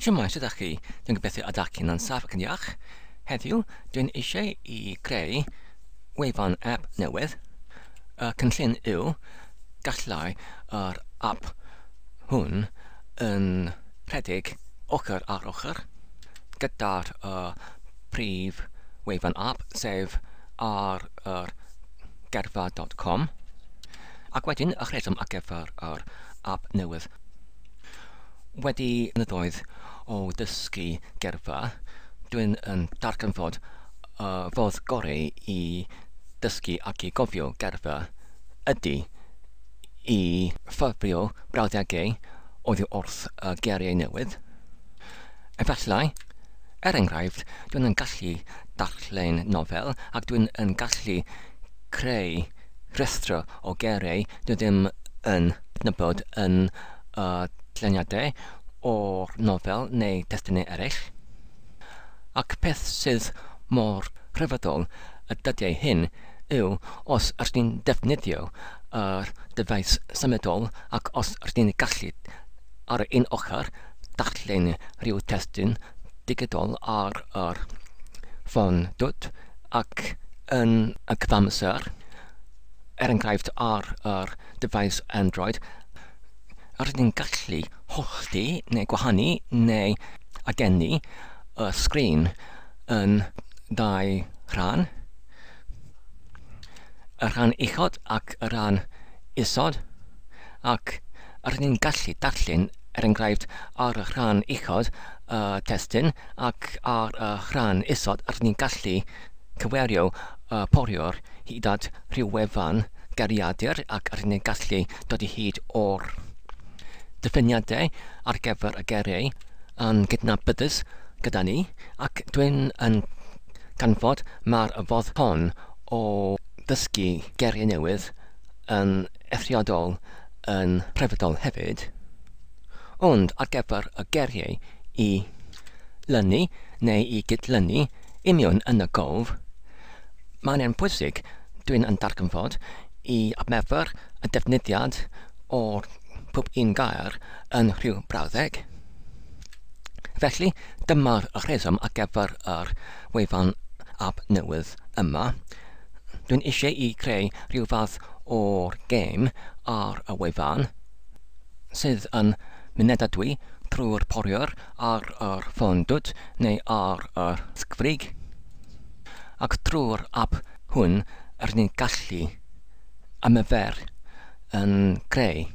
Siwmai, sydd â chi? Dwi'n gobeithio ydych chi'n ansaf ac yn iach. Heddiw, dwi'n eisiau I greu wefan app newydd. Y cynllun yw gallai yr app hwn yn rhedeg ochr ar ochr gyda'r prif wefan app sef ar gerfa.com ac wedyn y rheswm ar gyfer yr app newydd. Wedi mynyddoedd o dysgu gerfa, dwi'n yn darganfod fodd gorau I dysgu ac I gofio gerfa ydy I ffurfio brawddegau oddi wrth geiriau newydd. Efallai, enghraifft, dwi'n yn gallu darllen nofel ac dwi'n yn gallu creu rhestr o geiriau dwi ddim yn nabod yn lluniadau o'r nofel neu destunau eraill. Ac peth sydd mor rhyfeddol y dyddiau hyn yw os ydych chi'n defnyddio dyfais symudol ac os ydych chi'n gallu ar un ochr darllen rhyw testun digidol ar yr ffôn dwt ac yn y cyfamser enghraifft ar yr dyfais Android rydyn ni'n gallu hollti neu gwahanu neu agennu y sgrin yn ddau rhan. Y rhan uchod ac y rhan isod ac rydyn ni'n gallu darllen enghraifft ar y rhan uchod testun ac ar y rhan isod rydyn ni'n gallu cywerio porio'r hyd at rhyw wefan geiriadur ac rydyn ni'n gallu dod I hyd o'r diffiniadau ar gyfer y geiriau yn gydnabyddus gyda ni ac dwi'n yn canfod mae'r fodd hon o ddysgu geiriau newydd yn eithriadol yn rhyfeddol hefyd. Ond ar gyfer y geiriau I lynu neu I gydlynu union yn y golf, mae'n bwysig dwi'n yn darganfod I admefer y defnyddiad o'r pob un gair yn rhyw brawddeg. Felly, dyma'r rheswm ar gyfer yr wefan app newydd yma. Dwi'n eisiau I creu rhyw fath o'r gêm ar y wefan sydd yn mynedadwy trwy'r poriwr ar yr ffôn dwt neu ar yr sgfrig. Ac trwy'r app hwn rydyn ni'n gallu ymarfer yn creu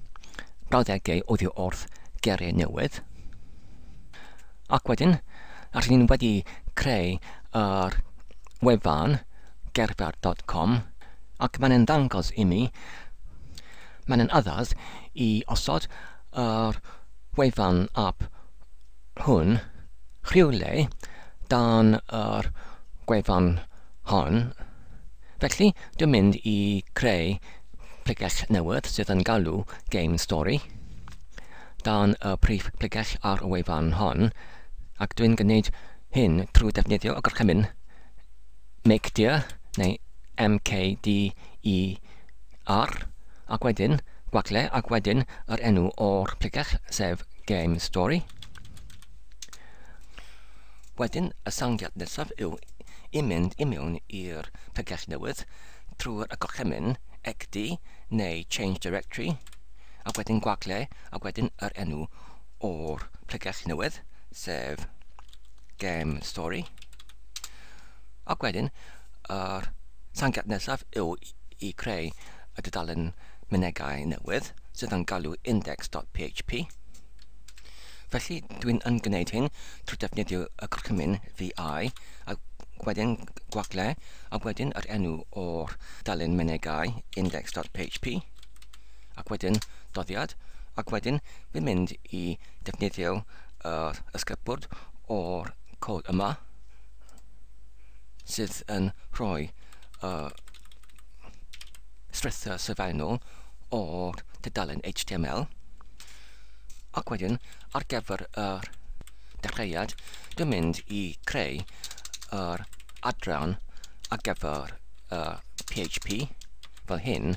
brawddegau oddi wrth geiriau newydd. Ac wedyn, rydyn ni'n wedi creu yr wefan gerfa.com ac mae'n dangos I mi, mae'n addas I osod yr wefan app hwn rhywle dan yr gwefan hon. Felly, dwi'n mynd I creu pregell newydd sydd yn galw GemStori dan y prif pregell ar y wefan hon ac dwi'n gwneud hyn trwy defnyddio y gorchymyn MakeDear neu MKDER ac wedyn gwagle ac wedyn yr enw o'r pregell sef GemStori. Wedyn y sangiad nesaf yw I mynd I mewn i'r pregell newydd trwy'r gorchymyn XD neu Change Directory ac wedyn gwagle ac wedyn yr enw o'r pregell newydd sef GemStori. Ac wedyn yr sangiad nesaf yw I creu y dudalen mynegau newydd sydd yn galw index.php. Felly dwi'n yn gwneud hyn trwy defnyddio y gorchymyn VI ac wedyn gwagle ac wedyn yr enw o'r dudalen mynegau index.php ac wedyn doddiad ac wedyn fi'n mynd I defnyddio ysgrifbwrdd o'r cod yma sydd yn rhoi strwythur sylfaenol o'r dudalen HTML ac wedyn ar gyfer yr dechreuad dwi'n mynd I creu yr adran ar gyfer PHP fel hyn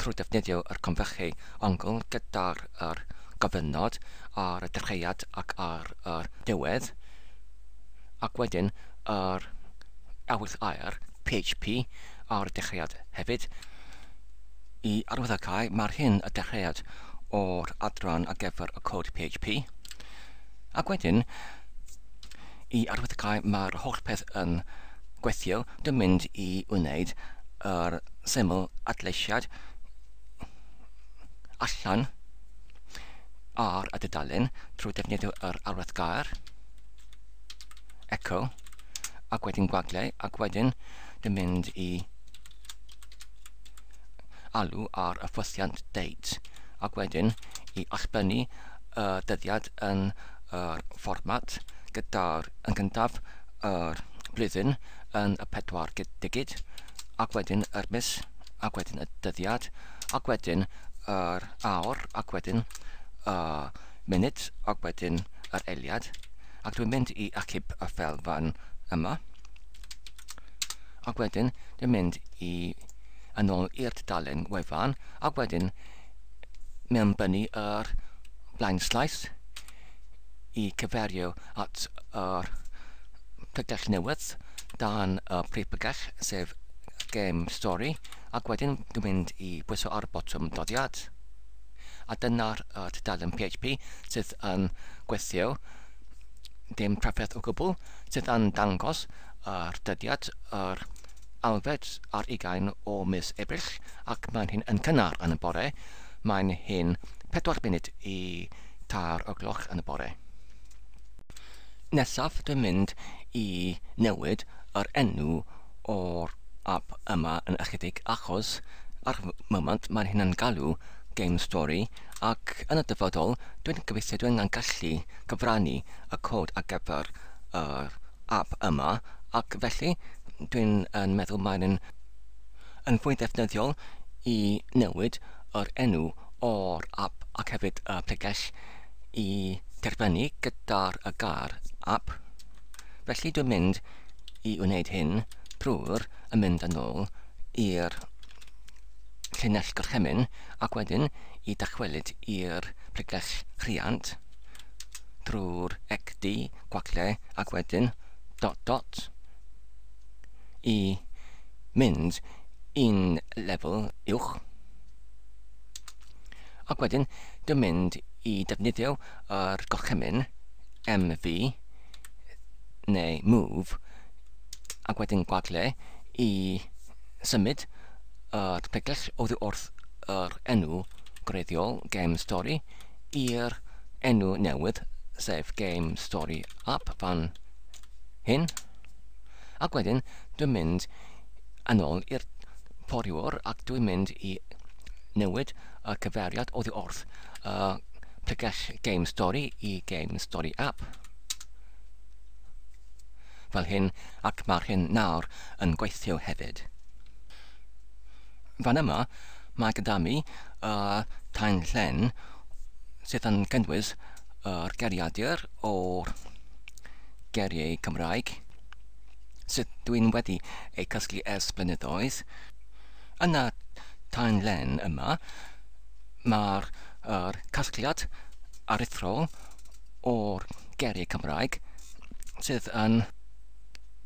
trwy defnyddio yr confychu ongl gyda'r gofynod ar y dechreuad ac ar y diwedd, ac wedyn yr awydd air PHP ar y dechreuad hefyd. I arwyddocau, mae'r hyn y dechreuad o'r adran ar gyfer y cod PHP. Ac wedyn, i arwyddocau, mae'r holl peth yn gweithio. Dwi'n mynd i wneud yr syml adleisiad allan ar y dudalen trwy defnyddio yr arwyddocau'r echo, ac wedyn gwaglau, ac wedyn dwi'n mynd i alw ar y ffwythiant date, ac wedyn i allbynnu y dyddiad yn yr fformat gyda'r yn gyntaf yr blwyddyn yn y 4 digid, ac wedyn yr mis, ac wedyn y dyddiad, ac wedyn yr awr, ac wedyn y munud, ac wedyn yr eiliad, ac dwi'n mynd i achub y ffel fan yma, ac wedyn dwi'n mynd i yn ôl i'r dudalen wefan, ac wedyn mewnbynnu yr blaenslaes i cyferio at yr pregell newydd dan y prif pregell, sef GemStory, ac wedyn dwi'n mynd i bwyso ar y botwm doddiad. A dyna'r dudalen PHP sydd yn gweithio, dim trafferth o gwbl, sydd yn dangos yr dyddiad, yr alfed ar 20 o mis Ebrill, ac mae'n hyn yn cynnar yn y bore. Mae'n hyn 4 munud i 4 o gloch yn y bore. Nesaf, dwi'n mynd i newid yr enw o'r app yma yn ychydig, achos ar y moment mae'n hyn yn galw GemStory, ac yn y dyfodol dwi'n gobeithio dwi'n gallu cyfrannu y cod ar gyfer yr app yma, ac felly dwi'n meddwl mae'n fwy ddefnyddiol i newid yr enw o'r app ac hefyd y pregell i derbynnu gyda'r y gair app. Felly dwi'n mynd i wneud hyn drwy'r mynd yn ôl i'r llinell gorchymyn, ac wedyn i dychwelyd i'r pregell rhiant drwy'r XD gwaglau, ac wedyn dot i mynd un lefel uwch, ac wedyn dwi'n mynd i defnyddio yr gorchymyn MV neu move, ac wedyn gwaglau i symud yr pregell oddi wrth yr enw greiddiol GemStory i'r enw newydd, sef GemStoriAp fan hyn, ac wedyn dwi'n mynd yn ôl i'r ffortiwr, ac dwi'n mynd i newid y cyfeiriad oddi wrth pregell GemStory i GemStoriAp fel hyn, ac mae'r hyn nawr yn gweithio hefyd. Fan yma mae gyda mi taenllen sydd yn cynnwys yr geriadur o'r geriau Cymraeg sydd dwi'n wedi eu cysgu ers blynyddoedd. Yn y taenlen yma, mae'r casgliad aruthrol o'r geriau Cymraeg sydd yn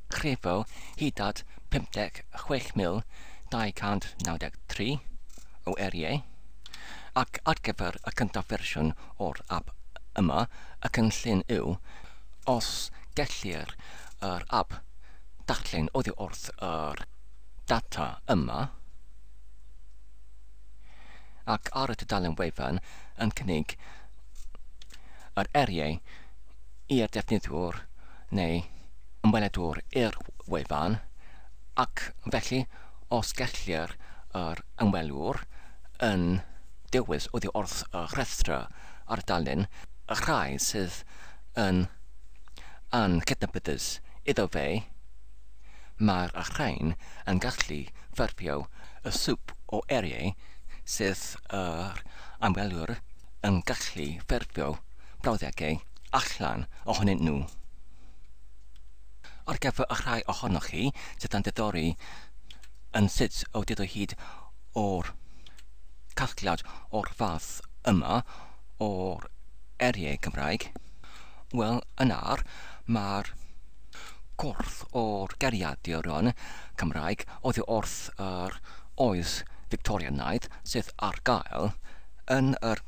chrefo hyd at 56,293 o eriau, ac ar gyfer y cyntaf fersiwn o'r app yma, y cynllun yw os gellir yr app darllen oddi wrth yr data yma, ac ar y dudalen wefan yn cynnig yr eriau i'r defnyddwr neu ymweledwr i'r wefan, ac felly os gellir yr ymwelwr yn dewis oddi wrth y rhestra ar y dudalen, y rhai sydd yn cydnabyddus iddo fe, mae'r rhain yn gallu ffurfio y swp o eriau sydd yr ymwelwr yn gallu ffurfio brawddegau allan ohonyn nhw. Ar gyfer y rhai ohonoch chi sydd yn diddori yn sut o dod o hyd o'r casgliad o'r fath yma o'r eriau Cymraeg? Wel, yna'r mae'r cwrdd o'r geiriaduron Cymraeg oddi wrth yr oes Victorianaidd sydd ar gael yn yr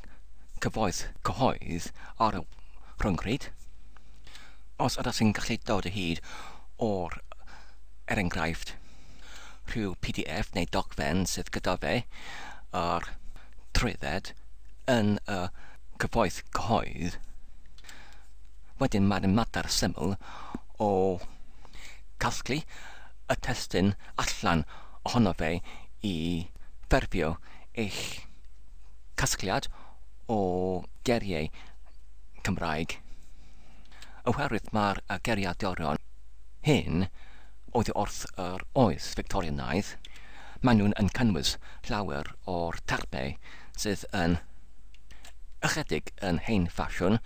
cyhoedd ar y rhyngrwyd. Os ydych chi'n gallu dod o hyd o'r enghraifft rhyw PDF neu dogfen sydd gyda fe yr trwydded yn y cyhoedd, wedyn mae'n mater syml o casglu y testyn allan ohono fe i ffurfio eich casgliad o geiriau Cymraeg. Oherwydd mae'r geiriaduron hyn oddi wrth yr oes Victorianaidd, maen nhw'n cynnwys llawer o'r termau sydd yn ychydig yn hen ffasiwn,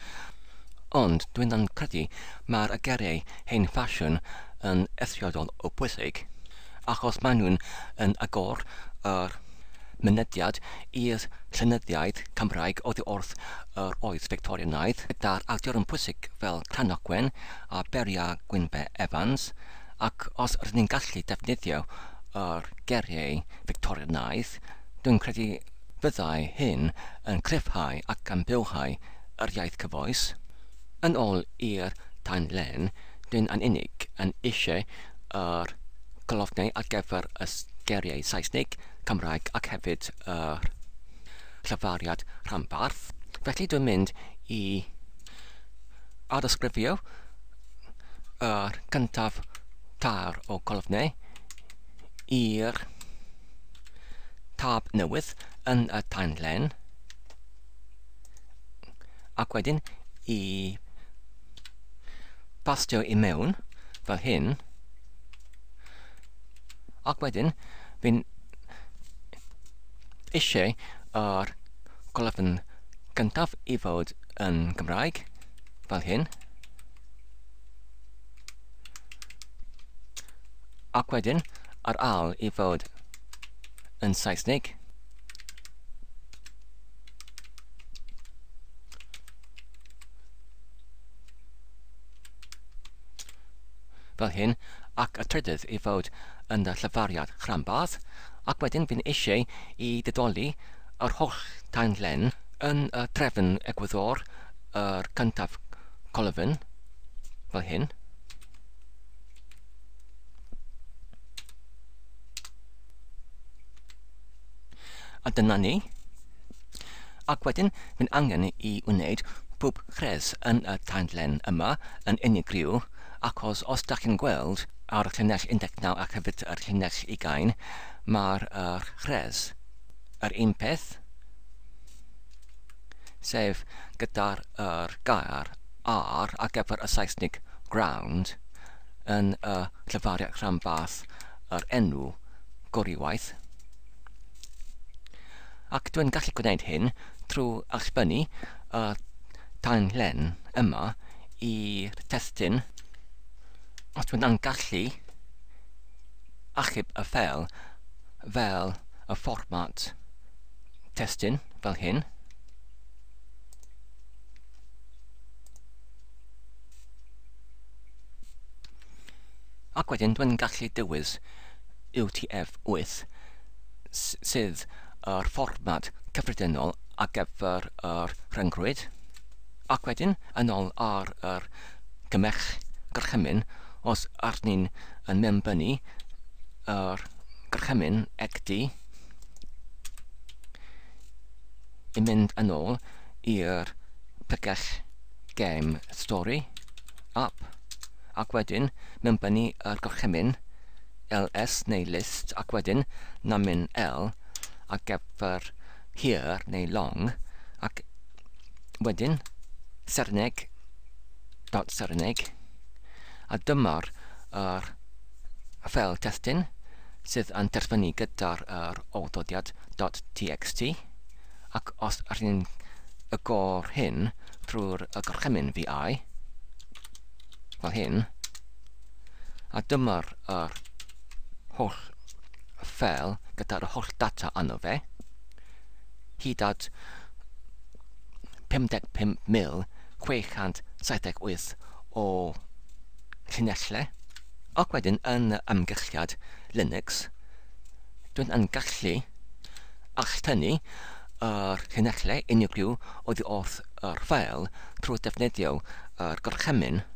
ond dwi'n credu mae'r geiriau hen ffasiwn yn eithriadol o bwysig, achos maen nhw'n agor yr mynediad i'r llenyddiaeth Cymraeg oddi wrth yr oes Victorianaidd, gyda'r awduron pwysig fel Llanogwen a Beria Gwynfe Evans, ac os rydyn ni'n gallu defnyddio yr geiriau Victorianaidd, dwi'n credu byddai hyn yn cryfhau ac yn bywhau yr iaith cyfoes. Yn ôl i'r tanlen, dwi'n yn unig yn eisiau yr golofnau ar gyfer y geiriau Saesnig, Cymraeg ac hefyd yr llafariad rhanbarth. Felly dwi'n mynd i addysgrifio yr cyntaf tar o golofnau i'r tab newydd yn y tanlen, ac wedyn i bastio i mewn fel hyn, ac wedyn fi'n eisiau yr golofn gyntaf i fod yn Gymraeg fel hyn, ac wedyn ar ail i fod yn Saesnig, fel hyn, ac y trydydd i fod yn y llafariad rhanbarth, ac wedyn fi'n eisiau i ddidoli yr holl tanlen yn y trefn egwyddor yr cyntaf colofn fel hyn. A dyna ni. Ac wedyn fi'n angen i wneud pob chres yn y tanlen yma yn unigryw, achos os da chi'n gweld ar y llinell 19 ac hefyd yr llinell 20, mae'r chres yr un peth, sef gyda'r gair ar ar gyfer y Saesnig ground yn y llafariad rhanbarth yr enw gwrywaidd. Ac dwi'n gallu gwneud hyn trwy allbynnu y tanlen yma i'r testyn. Os dwi'n gallu achub y ffeil fel y fformat testyn fel hyn, ac wedyn dwi'n gallu dewis UTF-8 sydd yr fformat cyffredinol ar gyfer yr rhyngrwyd, ac wedyn yn ôl ar yr gorchymyn, os arn ni'n mewnbynnu yr gorchymyn egdi i mynd yn ôl i'r pegell GemStoriAp, ac wedyn mewnbynnu yr gorchymyn ls neu list, ac wedyn namin L ar gyfer here neu long, ac wedyn Serneg dot Serneg, a dyma'r ffeil testyn sydd yn terfynu gyda'r oddodiad .txt, ac os rydyn ni'n agor hyn trwy'r gorchymyn VI fel hyn, a dyma'r holl ffeil gyda'r holl data arno fe, hyd at 55,678 o llinellau. Ac wedyn yn ymgylchiad Linux, dwi'n yn gallu alltynnu yr llinellau unigryw oddi wrth yr ffeil trwy defnyddio yr gorchymyn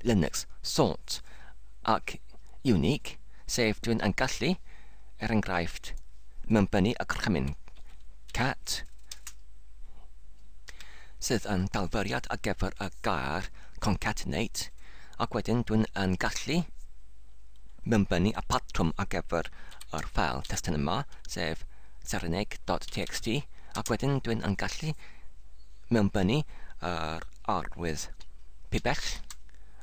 Linux sort ac unique, sef dwi'n yn gallu, enghraifft, mewnbynnu y gorchymyn cat sydd yn dalfyriad ar gyfer y gair concatenate, ac wedyn dwi'n yn gallu mewnbynnu y patrwm ar gyfer yr ffeil testyn yma, sef sereneg.txt, ac wedyn dwi'n yn gallu mewnbynnu yr arwydd pibell,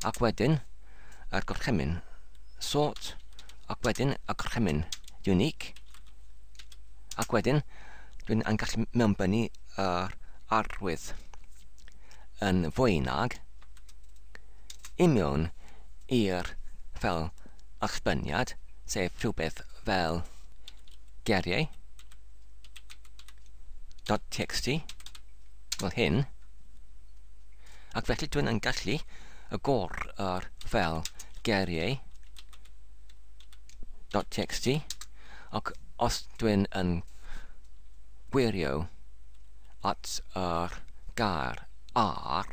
ac wedyn yr gorchymyn sort, ac wedyn y gorchymyn unique, ac wedyn dwi'n yn gallu mewnbynnu yr arwydd yn fwynag i mewn i'r ffeil allbyniad, sef rhywbeth fel geiriau .txt, fel hyn, ac felly dwi'n yn gallu agor yr ffeil geiriau .txt, ac os dwi'n yn gwirio at yr gair ar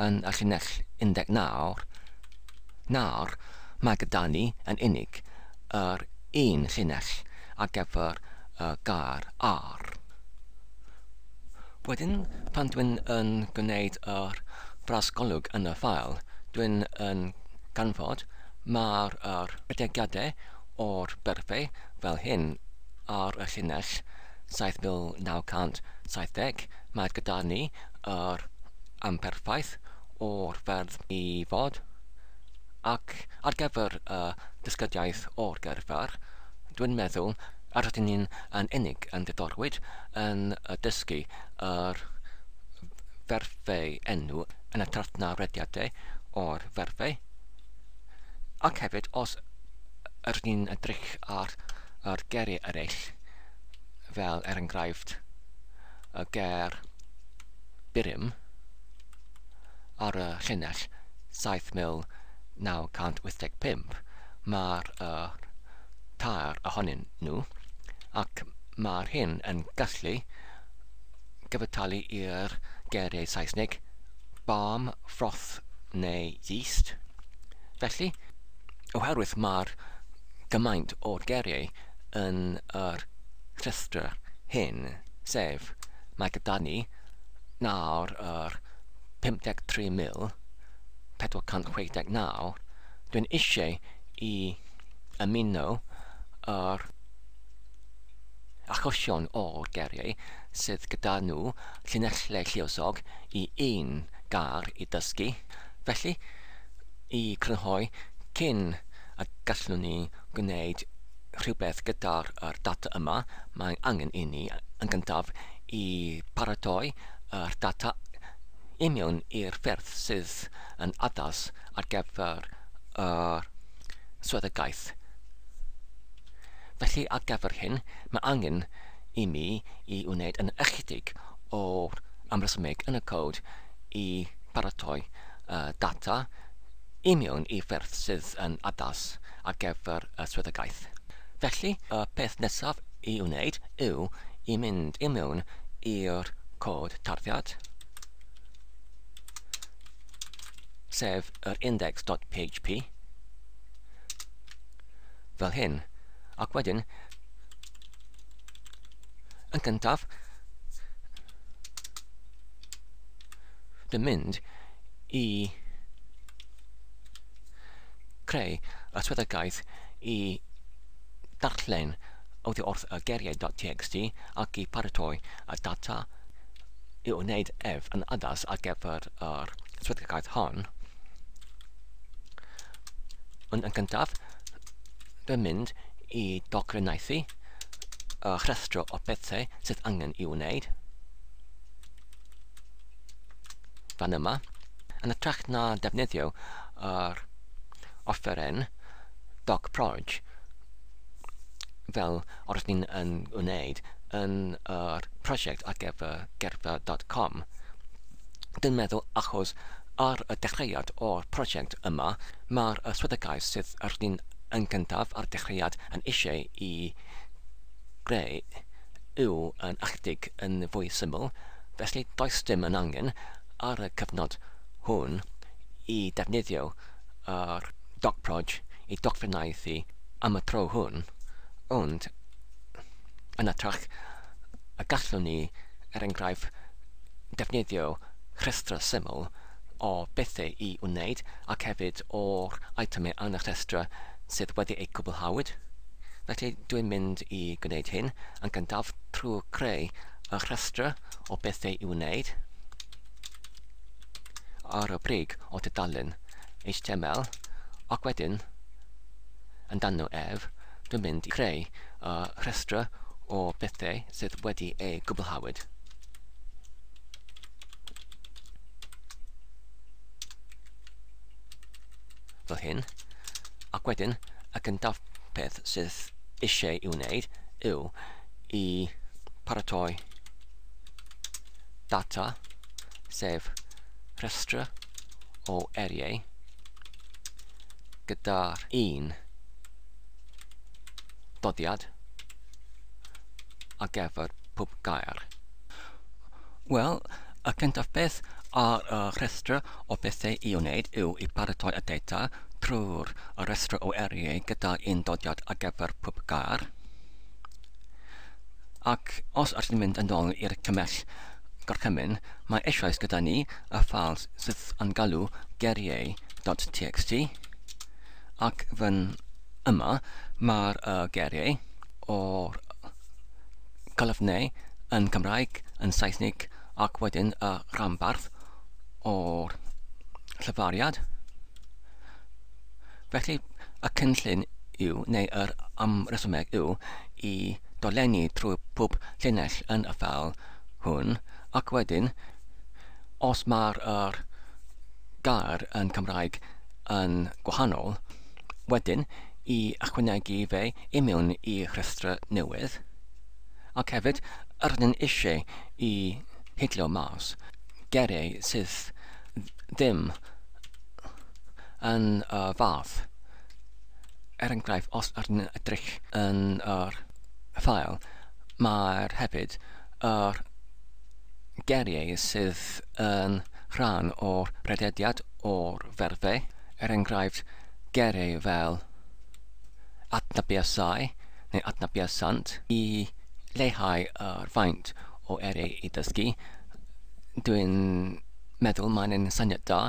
yn y llinell 19, nawr mae gyda ni yn unig yr un llinell ar gyfer y gair ar. Wedyn, pan dwi'n yn gwneud yr brasgolwg yn y ffeil, dwi'n yn ganfod mae'r rhedegyadau o'r byrfau fel hyn ar y llinell 7970. Mae gyda ni yr amperffaith o'r ferf i fod, ac ar gyfer y dysgydiaeth o'r gyrfa, dwi'n meddwl ar ydyn ni'n yn unig yn diddorwyd yn dysgu yr ferfau enw yn y trefna rediadau o'r ferfau, ac hefyd os ydyn ni'n edrych ar geiriau eraill, fel enghraifft y ger birym ar y llinell 7985, mae'r tair ohonyn nhw, ac mae'r hyn yn gallu gyfartalu i'r geiriau Saesnig balm, froth neu yeast. Felly, oherwydd mae'r gymaint o'r geiriau yn yr rhestr hyn, sef mae gyda ni nawr yr 53,469, dwi'n eisiau i ymuno yr achosion o'r geiriau sydd gyda nhw llinellau lluosog i un gair i dysgu. Felly, i crynhoi, cyn y gallwn ni gwneud rhywbeth gyda'r data yma, mae angen i ni yn gyntaf i paratoi yr data i mewn i'r ffyrdd sydd yn addas ar gyfer swyddogaeth. Felly ar gyfer hyn, mae angen i mi i wneud yn ychydig o'r ymresymeg yn y cod i paratoi data i mewn i ffyrdd sydd yn addas ar gyfer swyddogaeth. Felly, y peth nesaf i wneud yw i mynd i mewn i'r cod tarddiad, sef yr index.php, fel hyn, ac wedyn, yn gyntaf, dwi'n mynd i creu y swyddogaeth i darllen oddi wrth y geiriau.txt ac i paratoi y data i wneud ef yn addas ar gyfer yr swyddogaeth hon. Ond yn gyntaf, dwi'n mynd i dogfennaethu y rhestr o bethau sydd angen i wneud. Fan yma, yn ytrach na defnyddio yr offeren docproj fel oes ni'n wneud yn prosiect ar gyfer gerfa.com. Dwi'n meddwl achos ar y dechreuad o'r prosiect yma, mae'r swyddogaeth sydd ar ni'n yn gyntaf ar dechreuad yn eisiau I greu yw yn achtig yn fwy syml, felly does dim yn angen ar y cyfnod hwn I defnyddio docproj I docfennaethu am y tro hwn, ond yn atrach y gallwn ni enghraifft defnyddio rhestr syml o bethau I wneud ac hefyd o'r itemau yn y rhestr sydd wedi eu cwblhawyd. Felly dwi'n mynd I gwneud hyn yn gyntaf trwy creu y rhestr o bethau I wneud ar y brig o dudalen HTML ac wedyn yn dan nhw dwi'n mynd I creu y rhestr o bethau sydd wedi eu cwblhawyd. Fel hyn, ac wedyn y gyntaf peth sydd eisiau I wneud yw I paratoi data sef rhestr o eriau gyda'r un doddiad ar gyfer pob gair. Wel, y cyntaf beth ar y rhestr o bethau I wneud yw I paratoi y data trwy'r rhestr o eriau gyda un dodiad ar gyfer pob gair. Ac os ydych chi'n mynd yn ôl i'r cymell gorchymyn, mae eisoes gyda ni y ffail sydd yn galw geiriau.txt ac fan yma mae'r geiriau o'r colofnau yn Cymraeg, yn Saesnig ac wedyn y rhanbarth o'r llyfariad. Felly y cynllun yw, neu yr amresymeg yw, I dolenni trwy pob llinell yn y ffail hwn, ac wedyn, os mae'r gair yn Cymraeg yn gwahanol, wedyn I ychwanegu fe I mewn I rhestr newydd, ac hefyd, rydyn eisiau I hidlo mas geiriau sydd ddim yn fath. Enghraifft, os ydyn edrych yn ffail, mae'r hefyd geiriau sydd yn rhan o'r redediad o'r ferfau. Enghraifft, geiriau fel adnabiasau neu adnabiasant I leihau faint o eriau I dysgu. Dwi'n meddwl mae'n syniad da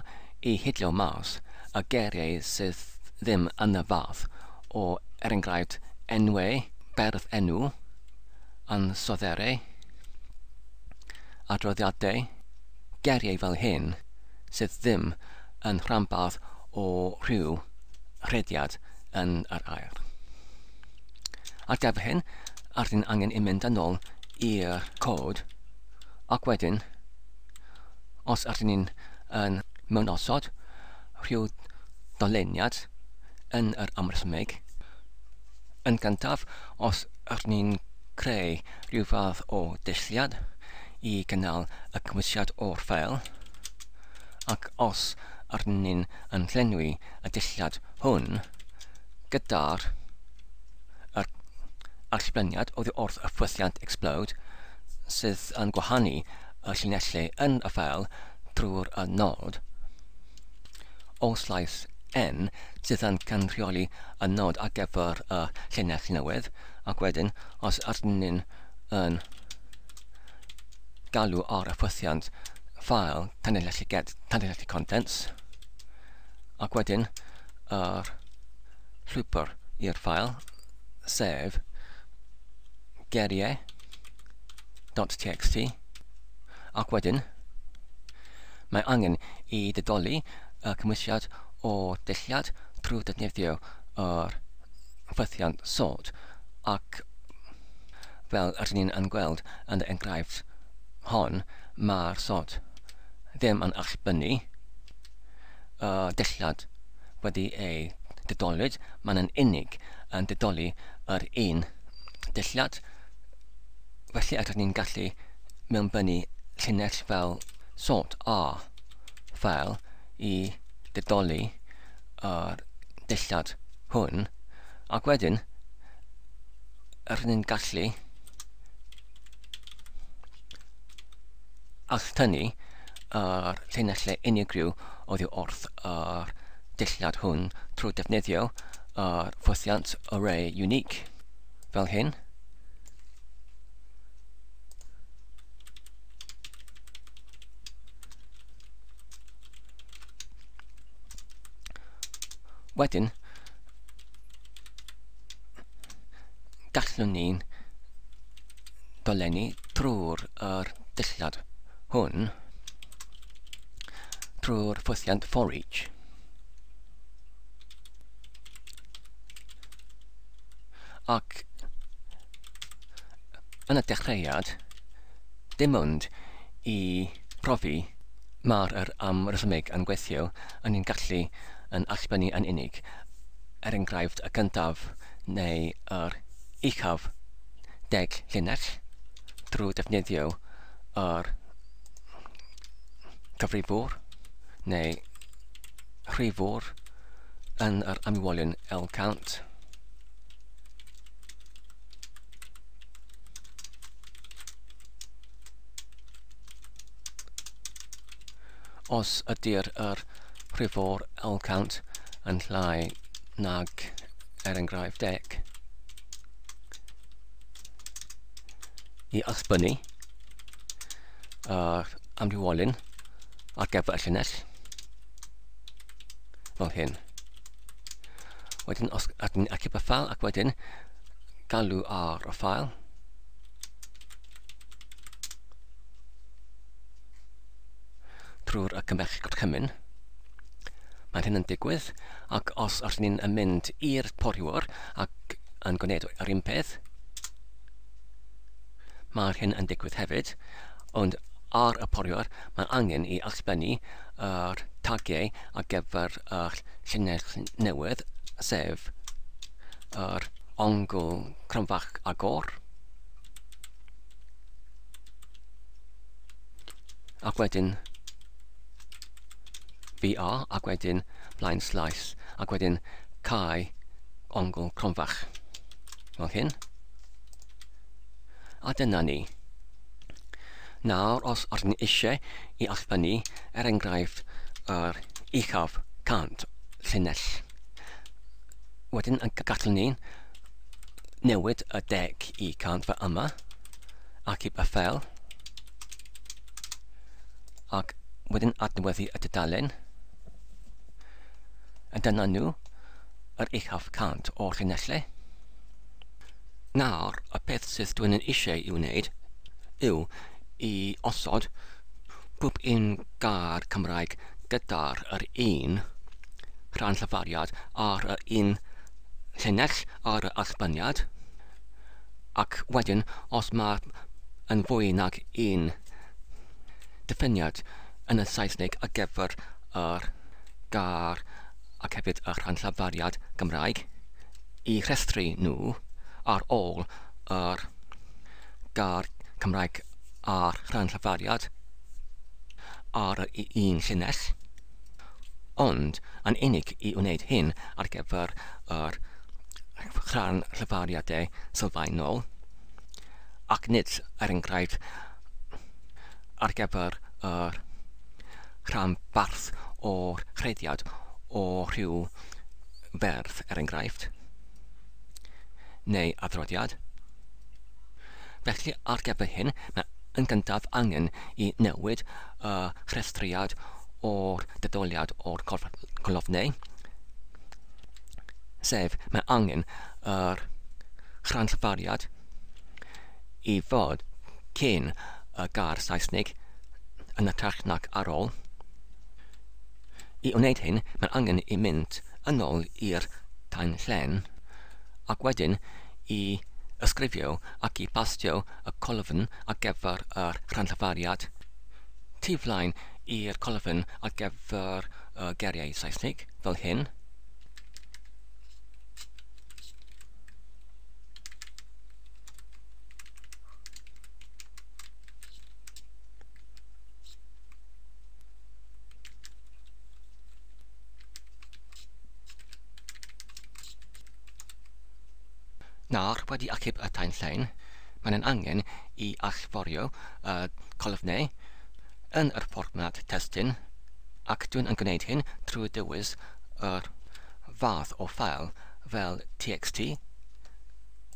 I hidlo mas y geiriau sydd ddim yn y fath o enghraifft enwau, berf enw, ansodderau, adroddiadau, geiriau fel hyn sydd ddim yn rhanbarth o rhyw rhediad yn yr air. Ar gyfer hyn, rydyn angen I mynd yn ôl i'r cod ac wedyn, os ydyn ni'n mewn osod rhyw dolenniad yn yr amresymeg, yn gyntaf, os ydyn ni'n creu rhyw fath o dulliad I gynnal y cymwysiad o'r ffail, ac os ydyn ni'n llenwi y dulliad hwn gyda'r allblyniad oddi wrth y ffwythiant explode sydd yn gwahanu y llinellau yn y ffail drwy'r nod o slais N sydd yn canrheoli y nod ar gyfer y llinell newydd, ac wedyn os ydyn ni'n galw ar y ffwythiant ffail tanlinellu get, tanlinellu contents, ac wedyn yr llwybr i'r ffail sef geiriau.txt, ac wedyn mae angen I ddidoli y cymwysiad o dulliad trwy defnyddio yr ffwythiant sort, ac fel ydyn ni'n gweld yn y enghraifft hon, mae'r sort ddim yn allbynnu dulliad wedi ei didolwyd, mae'n unig yn didoli yr un dulliad. Felly ydych ni'n gallu mewnbynnu llinell fel sort A ffail i didoli yr dillad hwn, ac wedyn ydych ni'n gallu allytynnu yr llinellau unigryw oddi wrth yr dillad hwn trwy defnyddio yr ffwthiant array unique fel hyn. Wedyn, gallwn ni'n dolenni trwy'r dillad hwn trwy'r ffwthiant foreach. Ac yn y dechreuad, dim ond i profi mae'r resymeg yn gweithio, yn ni'n gallu yn allbynnu yn unig, enghraifft y gyntaf neu yr uchaf 10 llinell drwy defnyddio yr cyfrifwr neu rhifwr yn yr amwylyn L-count. Os ydy'r rhifwr L-count yn llai nag enghraifft 10, i allbynnu amwylyn ar gyfer y llinell fel hyn. Wedyn os ydyn ni'n acib y ffail ac wedyn galw ar y ffail, trwy'r cymell gorchymyn, mae hyn yn digwydd, ac os ydyn ni'n mynd i'r poriwr ac yn gwneud yr un peth, mae hyn yn digwydd hefyd, ond ar y poriwr mae angen i allbynnu yr tagiau ar gyfer y llinell newydd, sef yr ongl cronfach agor, ac wedyn VR, ac wedyn blaen slaes, ac wedyn cae ongl cronfach fel hyn. A dyna ni. Nawr, os ydyn ni eisiau i allbynnu enghraifft yr uchaf 100 llinell, wedyn gallwn ni newid y 10 i 100 fel yma, ac i y ffel, ac wedyn adnewyddu y dudalen, a dyna nhw yr uchaf 100 o'r llinellau. Nawr, y peth sydd dwi'n eisiau i'w wneud yw i osod bob un gair Cymraeg gyda'r un rhan llafariad ar yr un llinell ar y allbaniad, ac wedyn os mae yn fwy nag un diffiniad yn y Saesneg ar gyfer yr gair ac hefyd y rhan llafariad Gymraeg, i rhestru nhw ar ôl yr gair Cymraeg a'r rhan llafariad ar un llinell, ond yn unig i wneud hyn ar gyfer yr rhan llafariadau sylfaenol, ac nid enghraifft ar gyfer yr rhan barth o'r chrediad o rhyw ferth enghraifft neu adroddiad. Felly ar gyfer hyn, mae yn gyntaf angen i newid y rhestriad o'r dydoliad o'r colofnau, sef mae angen yr rhan llafariad i fod cyn y gair Saesnig yn ytrach nac ar ôl. I wneud hyn, mae angen i mynd yn ôl i'r tain llen, ac wedyn i ysgrifio ac i bastio y colofn ar gyfer y rhan llafariad tu flaen i'r colofn ar gyfer geiriau Saesnig fel hyn. Nawr wedi achub y taen llein, mae'n angen I allforio colofnau yn yr fformat testyn, ac dwi'n yn gwneud hyn trwy dywys yr fath o ffail fel txt,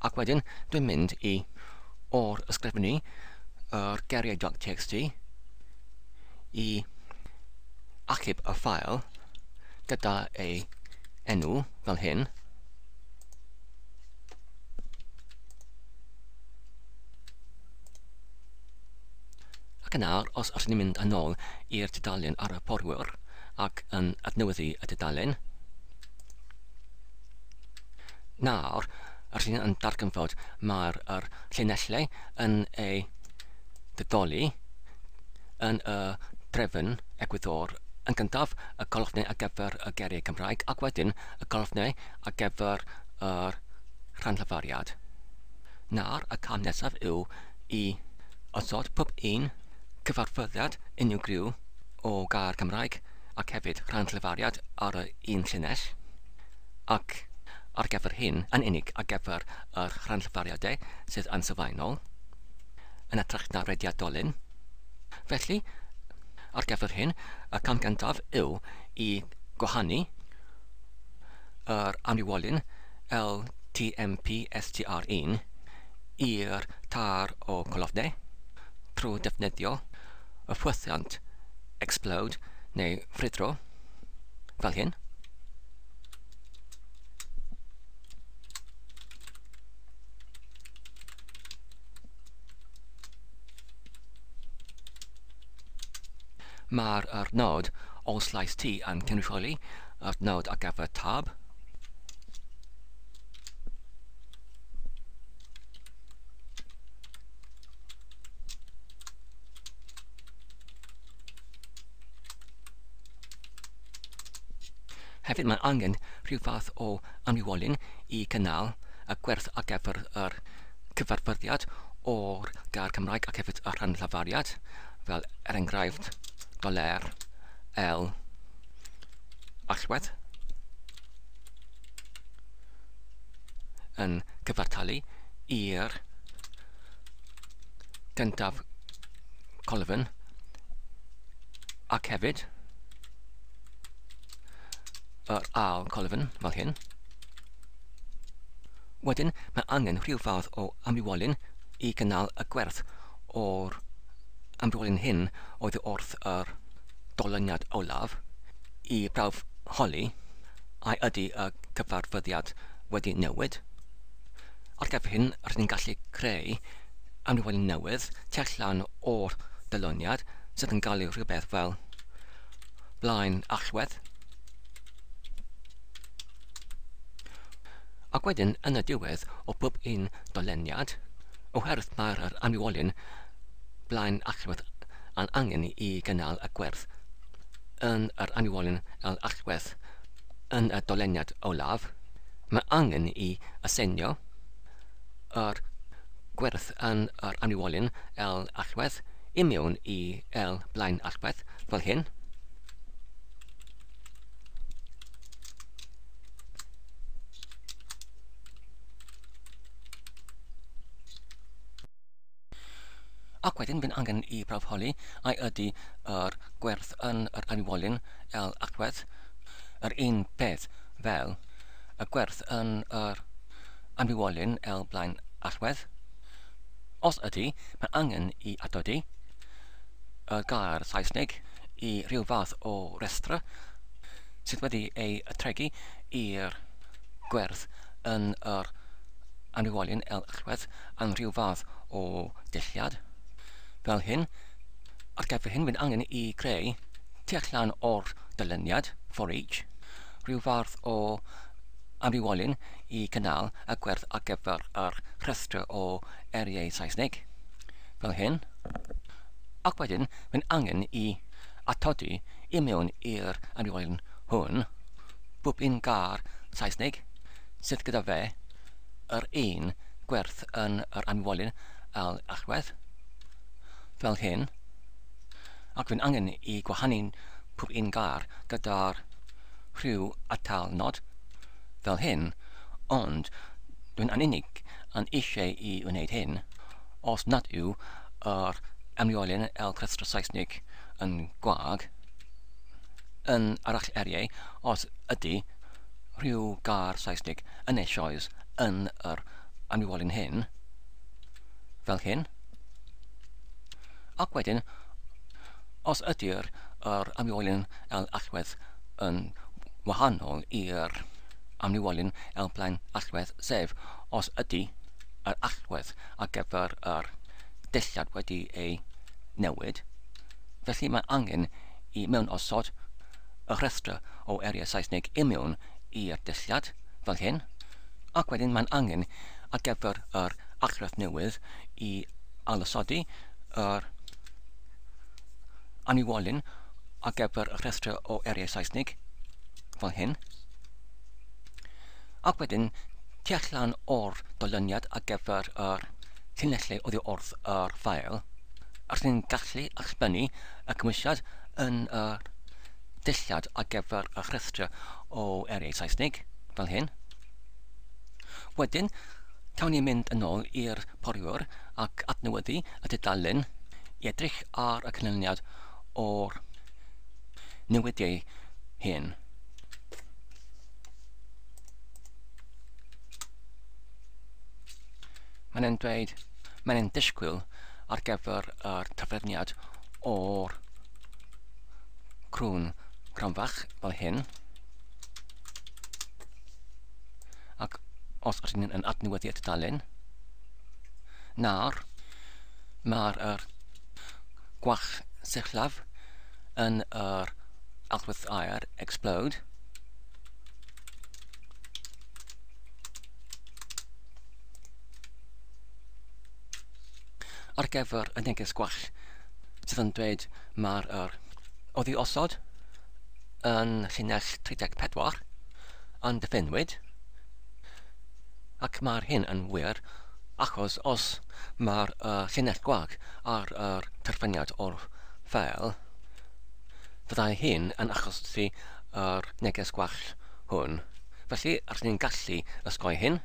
ac wedyn dwi'n mynd o'r ysgrifennu yr geiriau.txt I achub y ffail gyda ei enw fel hyn, ac nawr, os ydym ni'n mynd yn ôl i'r dudalen ar y fforwyr ac yn adnewyddu y dudalen, nawr, ydym ni'n darganfod mae'r llinellau yn ei dydoli yn y drefn egwyddor. Yn gyntaf, y colofnau ar gyfer y geiriau Cymraeg, ac wedyn y colofnau ar gyfer yr rhanllafariad. Nawr, y cam nesaf yw I osod pob un cyfarfyddiad unigryw o gair Cymraeg ac hefyd rhanllafariad ar y un llinell, ac ar gyfer hyn yn unig ar gyfer yr rhanllafariadau sydd yn sylfaenol yn edrych na rediadolyn. Felly, ar gyfer hyn, y cam gyntaf yw I gwahanu yr amrywolyn LTMP-STR1 i'r tar o colofnau trwy defnyddio y ffwythiant explode neu ffrydro fel hyn. Mae'r nod all slice T yn cynrychioli yr nod ar gyfer tab. Hefyd mae'n angen rhyw fath o amrywolyn I cynnal y gwerth ar gyfer yr cyfarfyddiad o'r gair Cymraeg ac hefyd y rhanllafariad, fel enghraifft doler L allwedd yn cyfartalu i'r gyntaf colofn ac hefyd yr ail colofn fel hyn. Wedyn mae angen rhyw fath o amrywolyn I gynnal y gwerth o'r amrywolyn hyn oedd wrth yr dulliad olaf I brawf holi a ydy y cyfarfyddiad wedi newid. Ar gyfer hyn, rydym ni'n gallu creu amrywolyn newydd tu allan o'r dyluniad sydd yn galw rhywbeth fel blaen allwedd. Ac wedyn, yn y diwedd o bob un dyluniad, oherwydd mae'r amrywolyn blaen allwedd yn angen I gynnal y gwerth yn yr amrywolyn allwedd yn y dyluniad olaf, mae angen I asenio yr gwerth yn yr amrywolyn allwedd I mewn I blaen allwedd fel hyn. Ac wedyn bydd angen I brawfholi a ydy yr gwerth yn yr amrywolyn allwedd yr un peth fel y gwerth yn yr amrywolyn blaen allwedd. Os ydy, mae angen I atodi y gair Saesneg I rhyw fath o restra sydd wedi ei tregu i'r gwerth yn yr amrywolyn allwedd yn rhyw fath o dulliad. Fel hyn, ar gyfer hyn, bydd angen I creu tu allan o'r dyluniad, foreach, rhyw fath o amrywolyn I cynnal y gwerth ar gyfer yr rhestr o eriau Saesneg, fel hyn. Ac wedyn, bydd angen I atodi I mewn i'r amrywolyn hwn, bob un gair Saesneg sydd gyda fe yr un gwerth yn yr amrywolyn allwedd, fel hyn, ac fy'n angen I gwahanu pob un gair gyda'r rhyw atal nod, fel hyn, ond dwi'n yn unig yn eisiau I wneud hyn, os nad yw amrywiolyn rhestr Saesnig yn gwag, yn arall eriau, os ydy rhyw gar Saesnig yn eisoes yn yr amrywiolyn hyn, fel hyn, ac wedyn, os ydy'r amrywiolyn allwedd yn wahanol i'r amrywiolyn blaen allwedd, sef os ydy yr allwedd ar gyfer yr dulliad wedi ei newid, felly mae angen I mewn osod y rhestr o eriau Saesnig I mewn i'r dulliad, fel hyn, ac wedyn mae'n angen ar gyfer yr allwedd newydd I alysodi yr amrywiolyn ar gyfer y rhestr o eriau Saesnig, fel hyn, ac wedyn tu allan o'r dolyniad ar gyfer yr llinellau oddi wrth yr ffail, os ni'n gallu allbynnu y cymwysiad yn y dulliad ar gyfer y rhestr o eriau Saesnig, fel hyn. Wedyn, tawn ni'n mynd yn ôl i'r poriwr ac adnewyddu y dudalen I edrych ar y canlyniad o'r newidiau hyn. Mae'n disgwyl ar gyfer yr trafferniad o'r crwn gronfach fel hyn, ac os ydyn ni'n adnewyddu y dudalen, mae'r gwach sichlaf yn yr allwedd aer explode, ar gyfer y neges gwach sydd yn dweud mae'r oddi osod yn llinell 34 yn diffinwyd, ac mae'r hyn yn wir achos os mae'r llinell gwag ar yr terfyniad o'r ffeil, fyddai hyn yn achosi yr neges gwach hwn. Felly, os ni'n gallu ysgoi hyn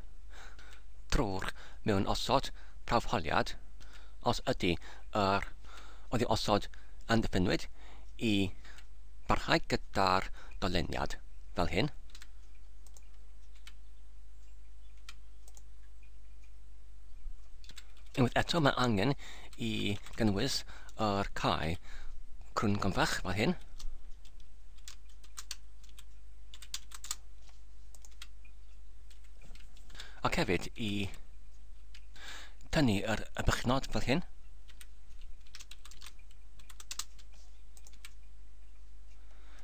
drwy'r mewn osod prawfholiad, os ydy oddi osod yn diffinwyd I barhau gyda'r doleniad fel hyn. Unwaith eto mae angen I gynnwys yr cae crwn gronfach fel hyn. Ac hefyd I tynnu y bychnod fel hyn.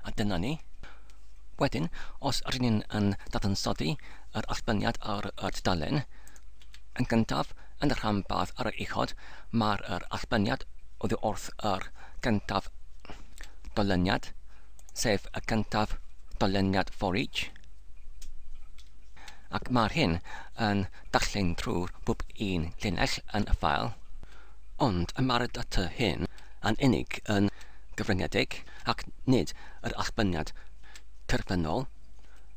A dyna ni. Wedyn, os rydyn ni'n dadansoddi yr allbyniad ar y dudalen, yn gyntaf, yn y rhanbarth ar y uchod, mae'r allbyniad oddi wrth yr gyntaf dolyniad, sef y gyntaf dolyniad foreach, ac mae'r hyn yn darllen trwy'r bob un llinell yn y ffail, ond y mae'r data hyn yn unig yn gyfryngedig ac nid yr allbyniad terfynol.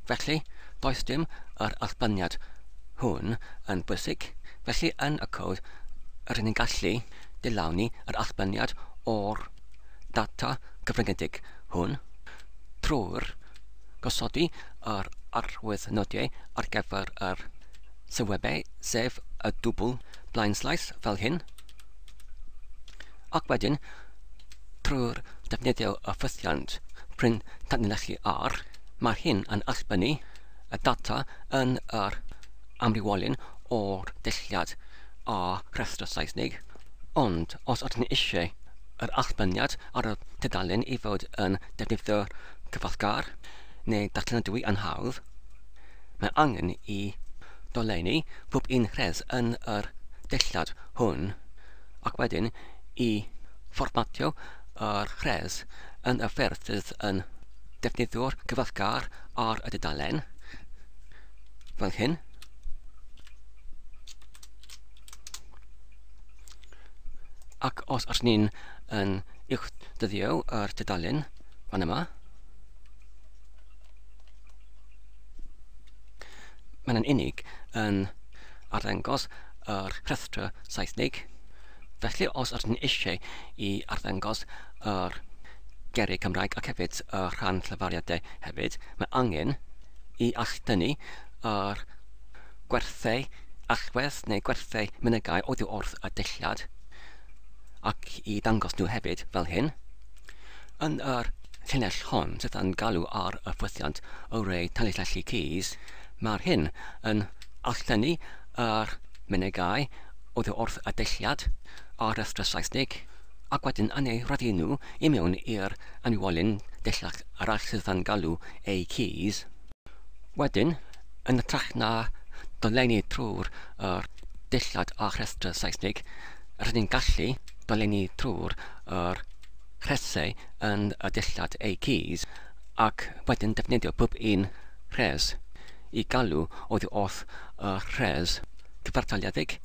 Felly, does dim yr allbyniad hwn yn bwysig, felly yn y cod rydyn ni'n gallu dilawni yr allbyniad o'r data gyfryngedig hwn trwy'r gosodi yr arwyddnodiau ar gyfer yr sylwebau, sef y dwbl blaenslaes fel hyn, ac wedyn trwy'r defnyddio y ffythiant pryn tanlinellu ar, mae hyn yn allbynnu y data yn yr amrywiolyn o'r dulliad a rhestr Saesnig, ond os ydyn ni eisiau yr allbyniad ar y dudalen I fod yn defnyddio'r cyfalgar neu datlanadwy yn hawdd, mae angen I dolenni pob un rhes yn yr dulliad hwn, ac wedyn I fformatio yr rhes yn y ffyrdd sydd yn defnyddio'r cyfalgar ar y dudalen, fel hyn. Ac os ydyn ni'n uwchdyddio yr dudalen fan yma, mae'n unig yn arddangos yr rhestr Saesnig. Felly os ydyn ni eisiau I arddangos yr geiriau Cymraeg ac hefyd y rhan llafariadau hefyd, mae angen I alldynnu yr gwerthau allwedd neu gwerthau mynegau oddi wrth y dulliad ac I dangos nhw hefyd fel hyn. Yn yr llinell hon sydd yn galw ar y ffwythiant o rei tanlinellu keys, mae'r hyn yn alldynnu yr mynegau oddi wrth y dulliad o'r rhestr Saesnig ac wedyn yn ei raddu nhw I mewn i'r anwolyn dillad arall sydd yn galw A keys. Wedyn, yn ytrach na dolenni trwy'r dillad a rhestr Saesnig, rydyn ni'n gallu dolenni trwy'r rhesau yn y dillad A keys ac wedyn defnyddio pob un rhes I galw oddi wrth y rhes cyfartaliedig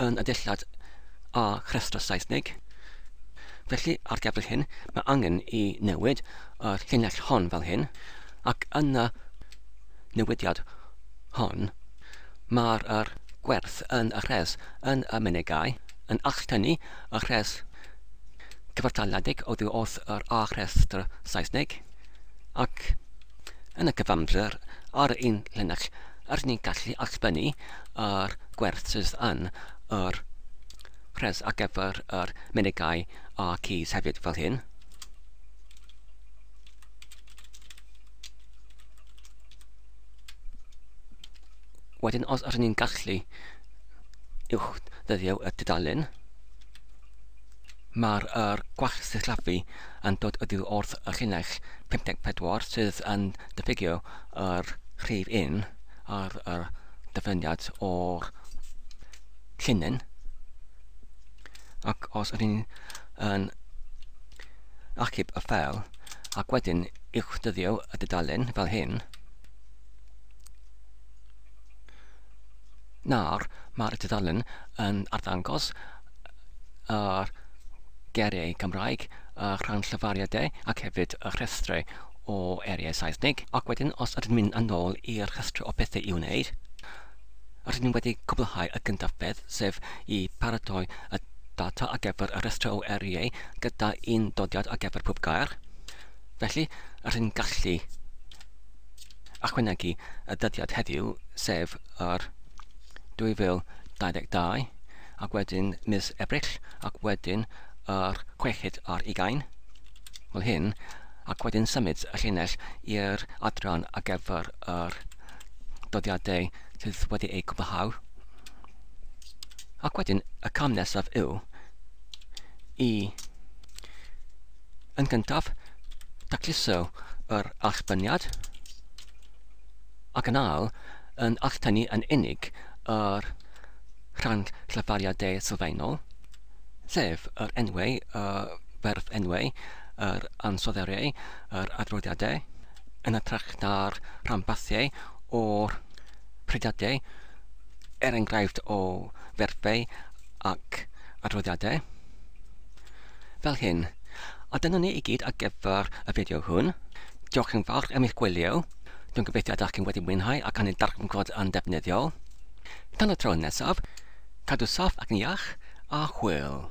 yn y dillad a rhestr Saesnig. Felly, ar gyfer hyn, mae angen I newid y llinell hon fel hyn, ac yn y newidiad hon, mae'r gwerth yn y rhes yn y mynegau yn alldynnu y rhes cyfartaliedig oddi wrth yr a rhestr Saesnig, ac yn y cyfamser ar un llinell, rydyn ni'n gallu allbynnu yr gwerth sydd yn yr rhes ar gyfer yr mynegau a keys hefyd fel hyn. Wedyn, os rydyn ni'n gallu uwchdyddio y dudalen, mae'r gwall sillafu yn dod oddi wrth y llinell 54 sydd yn diffygio yr rhif 1 ar y dyfyniad o'r llinyn. Ac os ydyn ni'n achub y ffeil ac wedyn uwchdyddio y dudalen fel hyn, nawr mae'r dudalen yn arddangos yr geiriau Cymraeg, y rhan llafariadau ac hefyd y rhestrau o eriau Saesnig. Ac wedyn, os ydyn ni'n mynd yn ôl i'r rhestr o bethau I wneud, rydyn ni wedi cwblhau y gyntaf beth, sef I paratoi y data ar gyfer y rhestr o eriau gyda un dodiad ar gyfer pob gair. Felly, rydyn ni'n gallu ychwanegu y dyddiad heddiw, sef yr 2022, ac wedyn mis Ebrill, ac wedyn yr 6 ar 20, fel hyn, ac wedyn symud y llinell i'r adran ar gyfer yr doddiadau sydd wedi ei cwblhau. Ac wedyn, y cam nesaf yw I, yn gyntaf, dacluso yr allbyniad, ac yn ail, yn alldynnu yn unig yr rhan llafariadau sylfaenol, sef yr enwau, ferf enwau, yr ansoddeiriau, yr adroddiadau, yn ytrach na'r rhanbathiau o'r prediadau, enghraifft o ferfau ac adroddiadau. Fel hyn, a dyna ni I gyd ar gyfer y fideo hwn. Diolch yn fawr am eich gwylio. Dwi'n gobeithio ydych chi'n wedi mwynhau ac yn ei darlledwr yn defnyddiol. Tan y tro nesaf, cadw saff ac yn iach a hwyl.